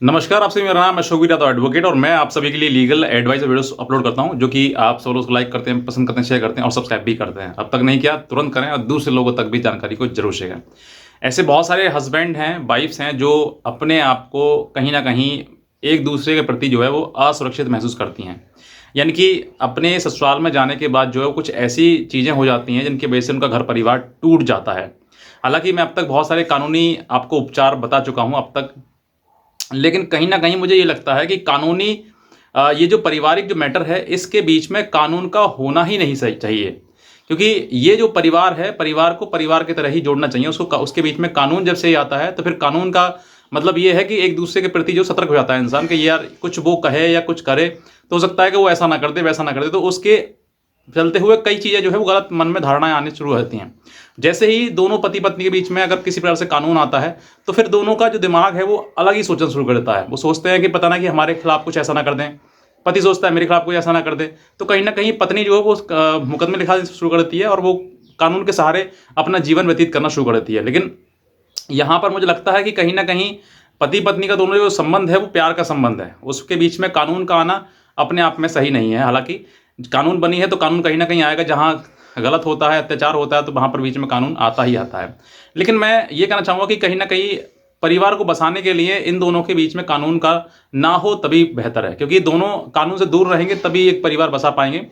नमस्कार, आपसे मेरा नाम अशोक वीरा एडवोकेट और मैं आप सभी के लिए लीगल एडवाइस वीडियोस अपलोड करता हूं, जो कि आप सब लोग लाइक करते हैं, पसंद करते हैं, शेयर करते हैं और सब्सक्राइब भी करते हैं। अब तक नहीं किया तुरंत करें और दूसरे लोगों तक भी जानकारी को जरूर शेयर करें। ऐसे बहुत सारे हस्बैंड हैं, वाइफ्स हैं जो अपने आप को कहीं ना कहीं एक दूसरे के प्रति जो है वो असुरक्षित महसूस करती हैं। यानी कि अपने ससुराल में जाने के बाद जो है कुछ ऐसी चीज़ें हो जाती हैं जिनकी वजह से उनका घर परिवार टूट जाता है। हालांकि मैं अब तक बहुत सारे कानूनी आपको उपचार बता चुका हूं अब तक, लेकिन कहीं न कहीं मुझे ये लगता है कि कानूनी ये जो पारिवारिक जो मैटर है, इसके बीच में कानून का होना ही नहीं सही चाहिए। क्योंकि ये जो परिवार है, परिवार को परिवार की तरह ही जोड़ना चाहिए। उसके बीच में कानून जब से ही आता है, तो फिर कानून का मतलब ये है कि एक दूसरे के प्रति जो सतर्क हो जाता है इंसान कि यार कुछ वो कहे या कुछ करे, तो हो सकता है कि वो ऐसा ना कर दे, वैसा ना कर दे, तो उसके चलते हुए कई चीज़ें जो है वो गलत मन में धारणाएं आनी शुरू हो जाती हैं। जैसे ही दोनों पति पत्नी के बीच में अगर किसी प्रकार से कानून आता है, तो फिर दोनों का जो दिमाग है वो अलग ही सोचना शुरू कर देता है। वो सोचते हैं कि पता ना कि हमारे खिलाफ कुछ ऐसा ना कर दें, पति सोचता है मेरे खिलाफ कुछ ऐसा ना कर दे, तो कहीं ना कहीं पत्नी जो है वो मुकदमे लिखा शुरू कर देती है और वो कानून के सहारे अपना जीवन व्यतीत करना शुरू कर देती है। लेकिन यहाँ पर मुझे लगता है कि कहीं ना कहीं पति पत्नी का दोनों जो संबंध है वो प्यार का संबंध है, उसके बीच में कानून का आना अपने आप में सही नहीं है। हालांकि कानून बनी है तो कानून कहीं ना कहीं आएगा, जहाँ गलत होता है, अत्याचार होता है, तो वहाँ पर बीच में कानून आता ही आता है। लेकिन मैं ये कहना चाहूँगा कि कहीं ना कहीं परिवार को बसाने के लिए इन दोनों के बीच में कानून का ना हो तभी बेहतर है, क्योंकि दोनों कानून से दूर रहेंगे तभी एक परिवार बसा पाएंगे।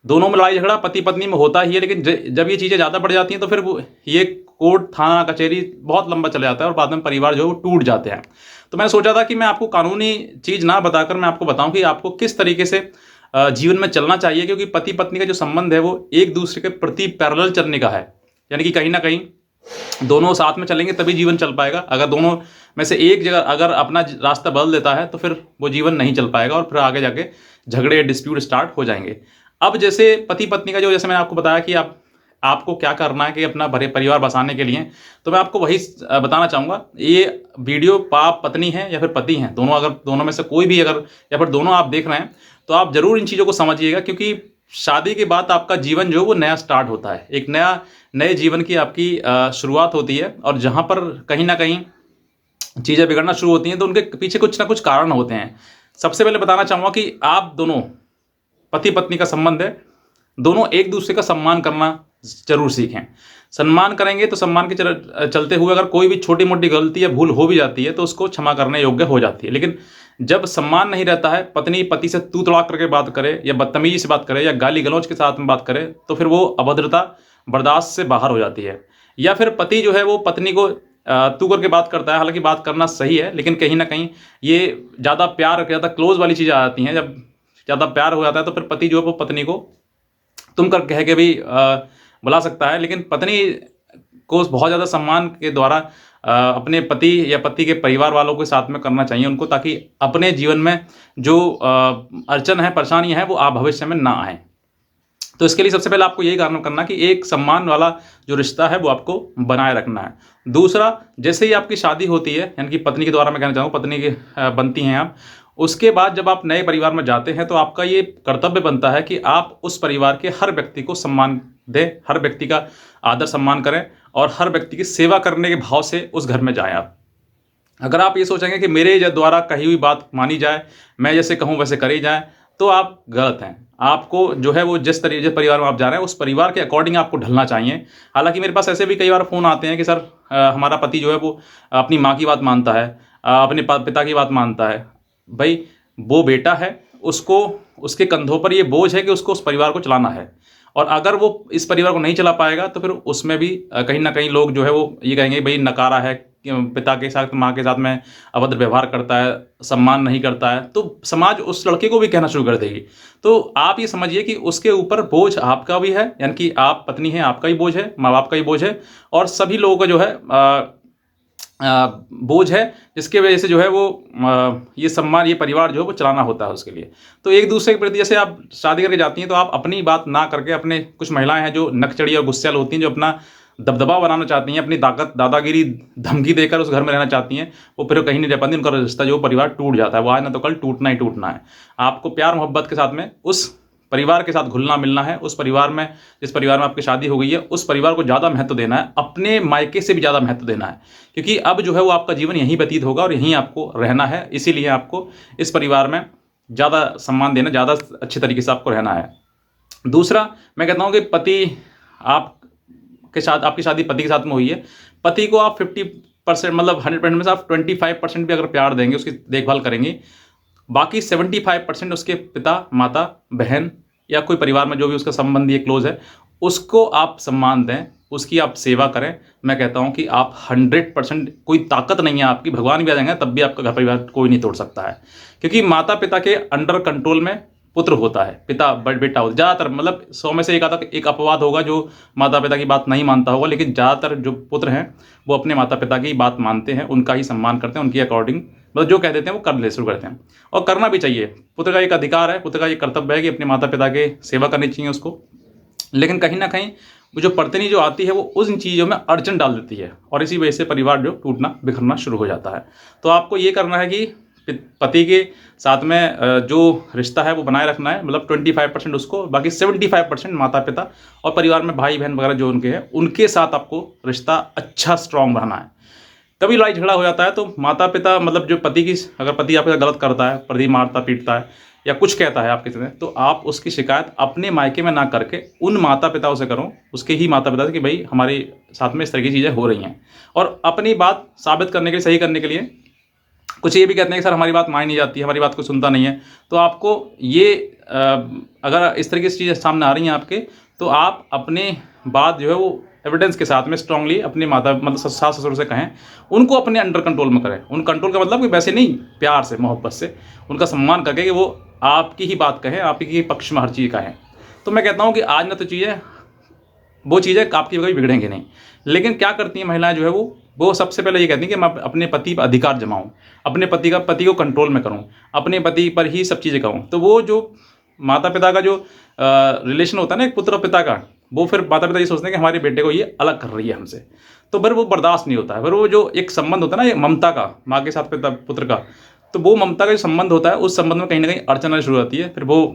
दोनों में लड़ाई झगड़ा पति पत्नी में होता ही है, लेकिन जब ये चीज़ें ज़्यादा बढ़ जाती हैं तो फिर ये कोर्ट थाना कचहरी बहुत लंबा चला जाता है और बाद में परिवार जो है वो टूट जाते हैं। तो मैंने सोचा था कि मैं आपको कानूनी चीज़ ना बताकर मैं आपको बताऊं कि आपको किस तरीके से जीवन में चलना चाहिए, क्योंकि पति पत्नी का जो संबंध है वो एक दूसरे के प्रति पैरेलल चलने का है। यानी कि कहीं ना कहीं दोनों साथ में चलेंगे तभी जीवन चल पाएगा। अगर दोनों में से एक जगह अगर अपना रास्ता बदल देता है तो फिर वो जीवन नहीं चल पाएगा और फिर आगे जाके झगड़े डिस्प्यूट स्टार्ट हो जाएंगे। अब जैसे पति पत्नी का जो, जैसे मैंने आपको बताया कि आपको क्या करना है कि अपना भरे परिवार बसाने के लिए, तो मैं आपको वही बताना चाहूँगा। ये वीडियो पाप पत्नी है या फिर पति हैं, दोनों, अगर दोनों में से कोई भी अगर या फिर दोनों आप देख रहे हैं तो आप जरूर इन चीज़ों को समझिएगा, क्योंकि शादी के बाद आपका जीवन जो है वो नया स्टार्ट होता है, एक नए जीवन की आपकी शुरुआत होती है। और जहाँ पर कहीं ना कहीं चीज़ें बिगड़ना शुरू होती हैं तो उनके पीछे कुछ ना कुछ कारण होते हैं। सबसे पहले बताना चाहूँगा कि आप दोनों पति पत्नी का संबंध है, दोनों एक दूसरे का सम्मान करना जरूर सीखें। सम्मान करेंगे तो सम्मान के चलते हुए अगर कोई भी छोटी मोटी गलती या भूल हो भी जाती है तो उसको क्षमा करने योग्य हो जाती है। लेकिन जब सम्मान नहीं रहता है, पत्नी पति से तू तड़ाक करके बात करे या बदतमीजी से बात करे या गाली गलौज के साथ में बात करे, तो फिर वो अभद्रता बर्दाश्त से बाहर हो जाती है। या फिर पति जो है वो पत्नी को तू करके बात करता है, हालांकि बात करना सही है, लेकिन कहीं ना कहीं ये ज़्यादा प्यार, ज़्यादा क्लोज वाली चीज़ें आ जाती हैं। जब ज़्यादा प्यार हो जाता है तो फिर पति जो है वो पत्नी को तुम कर कह के भी बुला सकता है। लेकिन पत्नी को बहुत ज़्यादा सम्मान के द्वारा अपने पति या पति के परिवार वालों के साथ में करना चाहिए उनको, ताकि अपने जीवन में जो अड़चन है, परेशानियाँ हैं, वो आप भविष्य में ना आए। तो इसके लिए सबसे पहले आपको यही काम करना कि एक सम्मान वाला जो रिश्ता है वो आपको बनाए रखना है। दूसरा, जैसे ही आपकी शादी होती है, यानी कि पत्नी के द्वारा मैं कहना चाहूँगा, पत्नी की बनती हैं आप, उसके बाद जब आप नए परिवार में जाते हैं तो आपका ये कर्तव्य बनता है कि आप उस परिवार के हर व्यक्ति को सम्मान दें, हर व्यक्ति का आदर सम्मान करें और हर व्यक्ति की सेवा करने के भाव से उस घर में जाएं आप। अगर आप ये सोचेंगे कि मेरे द्वारा कही हुई बात मानी जाए, मैं जैसे कहूँ वैसे करी जाए, तो आप गलत हैं। आपको जो है वो जिस परिवार में आप जा रहे हैं उस परिवार के अकॉर्डिंग आपको ढलना चाहिए। हालांकि मेरे पास ऐसे भी कई बार फ़ोन आते हैं कि सर हमारा पति जो है वो अपनी माँ की बात मानता है, अपने पिता की बात मानता है। भाई वो बेटा है, उसको उसके कंधों पर ये बोझ है कि उसको उस परिवार को चलाना है, और अगर वो इस परिवार को नहीं चला पाएगा तो फिर उसमें भी कहीं ना कहीं लोग जो है वो ये कहेंगे भाई नकारा है, पिता के साथ माँ के साथ में अभद्र व्यवहार करता है, सम्मान नहीं करता है, तो समाज उस लड़के को भी कहना शुरू कर देगी। तो आप ये समझिए कि उसके ऊपर बोझ आपका भी है, यानी कि आप पत्नी हैं, आपका ही बोझ है, माँ बाप का ही बोझ है, और सभी लोगों का जो है बोझ है, जिसके वजह से जो है वो ये सम्मान, ये परिवार जो है वो चलाना होता है उसके लिए। तो एक दूसरे के प्रति जैसे आप शादी करके जाती हैं तो आप अपनी बात ना करके, अपने कुछ महिलाएं हैं जो नकचड़ी और गुस्सैल होती हैं, जो अपना दबदबा बनाना चाहती हैं, अपनी ताकत दादागिरी धमकी देकर उस घर में रहना चाहती हैं, वो फिर कहीं नहीं रह पाती, उनका रिश्ता जो परिवार टूट जाता है, वो आज ना तो कल टूटना ही टूटना है। आपको प्यार मोहब्बत के साथ में उस परिवार के साथ घुलना मिलना है, उस परिवार में, जिस परिवार में आपकी शादी हो गई है, उस परिवार को ज़्यादा महत्व देना है, अपने मायके से भी ज़्यादा महत्व देना है, क्योंकि अब जो है वो आपका जीवन यहीं व्यतीत होगा और यहीं आपको रहना है। इसीलिए आपको इस परिवार में ज़्यादा सम्मान देना, ज़्यादा अच्छे तरीके से आपको रहना है। दूसरा, मैं कहता हूँ कि पति आपके साथ, आपकी शादी पति के साथ में हुई है, पति को आप 50% मतलब 100% में से आप 25% भी अगर प्यार देंगे, उसकी देखभाल करेंगे, बाकी 75% उसके पिता, माता, बहन या कोई परिवार में जो भी उसका संबंधी क्लोज है, उसको आप सम्मान दें, उसकी आप सेवा करें। मैं कहता हूं कि आप 100%, कोई ताकत नहीं है आपकी, भगवान भी आ जाएंगे तब भी आपका घर परिवार कोई नहीं तोड़ सकता है, क्योंकि माता पिता के अंडर कंट्रोल में पुत्र होता है, पिता बेटा होता है ज़्यादातर। मतलब 100 में से एक अपवाद होगा जो माता पिता की बात नहीं मानता होगा, लेकिन ज़्यादातर जो पुत्र हैं वो अपने माता पिता की बात मानते हैं, उनका ही सम्मान करते हैं, उनकी अकॉर्डिंग मतलब जो कह देते हैं वो कर ले शुरू करते हैं, और करना भी चाहिए। पुत्र का एक अधिकार है, पुत्र का एक कर्तव्य है कि अपने माता पिता के सेवा करनी चाहिए उसको। लेकिन कहीं ना कहीं वो जो पत्नी जो आती है वो उन चीज़ों में अड़चन डाल देती है, और इसी वजह से परिवार जो टूटना बिखरना शुरू हो जाता है। तो आपको ये करना है कि पति के साथ में जो रिश्ता है वो बनाए रखना है, मतलब 25% उसको, बाकी 75% माता पिता और परिवार में भाई बहन वगैरह जो उनके हैं, उनके साथ आपको रिश्ता अच्छा स्ट्रांग बनाना है। कभी लड़ाई झगड़ा हो जाता है तो माता पिता, मतलब जो पति की, अगर पति आपके साथ गलत करता है, पति मारता पीटता है या कुछ कहता है आपके साथ, तो आप उसकी शिकायत अपने मायके में ना करके उन माता पिताओं से करो, उसके ही माता पिता से, कि भाई हमारे साथ में इस तरह की चीज़ें हो रही हैं। और अपनी बात साबित करने के लिए, सही करने के लिए, कुछ ये भी कहते हैं कि सर हमारी बात मानी नहीं जाती है, हमारी बात को सुनता नहीं है, तो आपको ये अगर इस तरीके से चीज़ें सामने आ रही हैं आपके, तो आप अपने बात जो है वो एविडेंस के साथ में स्ट्रांगली अपने माता, मतलब सास ससुर से कहें, उनको अपने अंडर कंट्रोल में करें। उन कंट्रोल का मतलब कि वैसे नहीं, प्यार से, मोहब्बत से, उनका सम्मान करके कि वो आपकी ही बात कहें, आपकी ही पक्ष में हर चीज़ कहें। तो मैं कहता हूँ कि आज ना तो चीज़ें, वो चीज़ें आपकी कभी बिगड़ेंगे नहीं। लेकिन क्या करती हैं महिलाएं जो है वो सबसे पहले ये कहती हैं कि मैं अपने पति पर अधिकार जमाऊँ, अपने पति को कंट्रोल में करूँ, अपने पति पर ही सब चीज़ें कहूँ। तो वो जो माता पिता का जो रिलेशन होता है ना एक पुत्र पिता का, वो फिर माता पिता ये सोचते हैं कि हमारे बेटे को ये अलग कर रही है हमसे, तो फिर वो बर्दाश्त नहीं होता है। फिर वो जो एक संबंध होता है ना, ये ममता का, माँ के साथ पिता पुत्र का, तो वो ममता का जो संबंध होता है, उस संबंध में कहीं ना कहीं अड़चन आनी शुरू होती है। फिर वो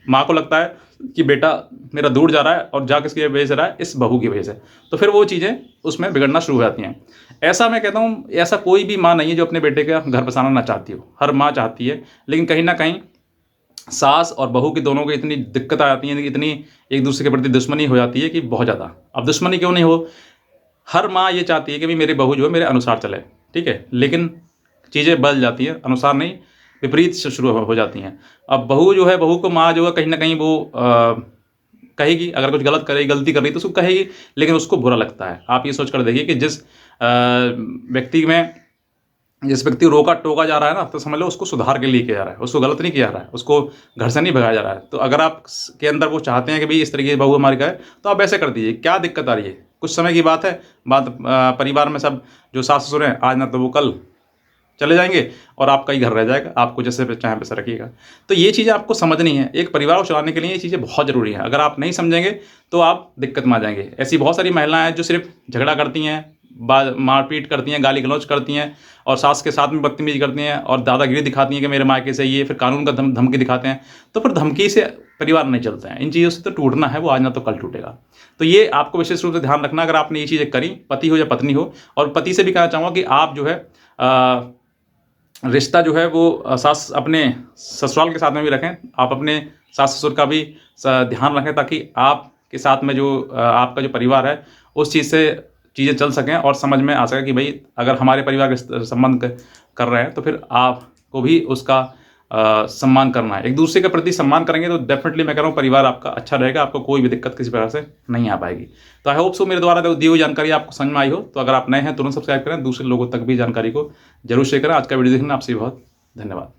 माँ को लगता है कि बेटा मेरा दूर जा रहा है, और जा किसकी वजह से रहा है, इस बहू की वजह से। तो फिर वो चीज़ें उसमें बिगड़ना शुरू हो जाती हैं। ऐसा मैं कहता हूँ, ऐसा कोई भी माँ नहीं है जो अपने बेटे का घर बसाना ना चाहती हो, हर माँ चाहती है। लेकिन कहीं ना कहीं सास और बहू की दोनों को इतनी दिक्कत आ जाती है, इतनी एक दूसरे के प्रति दुश्मनी हो जाती है कि बहुत ज़्यादा। अब दुश्मनी क्यों नहीं हो, हर माँ ये चाहती है कि भाई मेरी बहू जो है मेरे अनुसार चले, ठीक है, लेकिन चीज़ें बदल जाती हैं, अनुसार नहीं, विपरीत से शुरू हो जाती हैं। अब बहू जो है, बहू को माँ जो है कहीं ना कहीं वो कहेगी, अगर कुछ गलत करेगी, गलती कर रही तो उसको कहेगी, लेकिन उसको बुरा लगता है। आप ये सोच कर देखिए कि जिस व्यक्ति को रोका टोका जा रहा है ना, तो समझ लो उसको सुधार के लिए किया जा रहा है, उसको गलत नहीं किया जा रहा है, उसको घर से नहीं भगाया जा रहा है। तो अगर आप के अंदर वो चाहते हैं कि भाई इस तरीके की बहू हमारी का है, तो आप ऐसे कर दीजिए, क्या दिक्कत आ रही है, कुछ समय की बात है, परिवार में सब जो सास ससुर हैं, आज ना तो वो कल चले जाएंगे और आपका ही घर रह जाएगा, आपको जैसे चाहे वैसे रखिएगा। तो ये चीज़ें आपको समझनी है, एक परिवार को चलाने के लिए ये चीज़ें बहुत ज़रूरी हैं। अगर आप नहीं समझेंगे तो आप दिक्कत में आ जाएंगे। ऐसी बहुत सारी महिलाएं हैं जो सिर्फ झगड़ा करती हैं, मारपीट करती हैं, गाली गलौज करती हैं, और सास के साथ में बदतमीजी करती हैं, और दादागिरी दिखाती हैं कि मेरे मायके से ये, फिर कानून का धमकी दिखाते हैं। तो फिर धमकी से परिवार नहीं चलते हैं। इन चीज़ों से तो टूटना है, वो आज ना तो कल टूटेगा। तो ये आपको विशेष रूप से ध्यान रखना, अगर आपने ये चीज़ें करी, पति हो या पत्नी हो। और पति से भी कहना चाहूँगा कि आप जो है रिश्ता जो है वो सास अपने ससुराल के साथ में भी रखें, आप अपने सास ससुर का भी ध्यान रखें, ताकि आपके साथ में जो आपका जो परिवार है उस चीज़ से चीज़ें चल सकें और समझ में आ सके कि भाई अगर हमारे परिवार के संबंध कर रहे हैं तो फिर आपको भी उसका सम्मान करना है। एक दूसरे के प्रति सम्मान करेंगे तो डेफिनेटली मैं कह रहा हूँ परिवार आपका अच्छा रहेगा, आपको कोई भी दिक्कत किसी प्रकार से नहीं आ पाएगी। तो आई होप सो मेरे द्वारा दी हुई जानकारी आपको समझ में आई हो। तो अगर आप नए हैं तुरंत सब्सक्राइब करें, दूसरे लोगों तक भी जानकारी को जरूर शेयर करें। आज का वीडियो देखने आपसे बहुत धन्यवाद।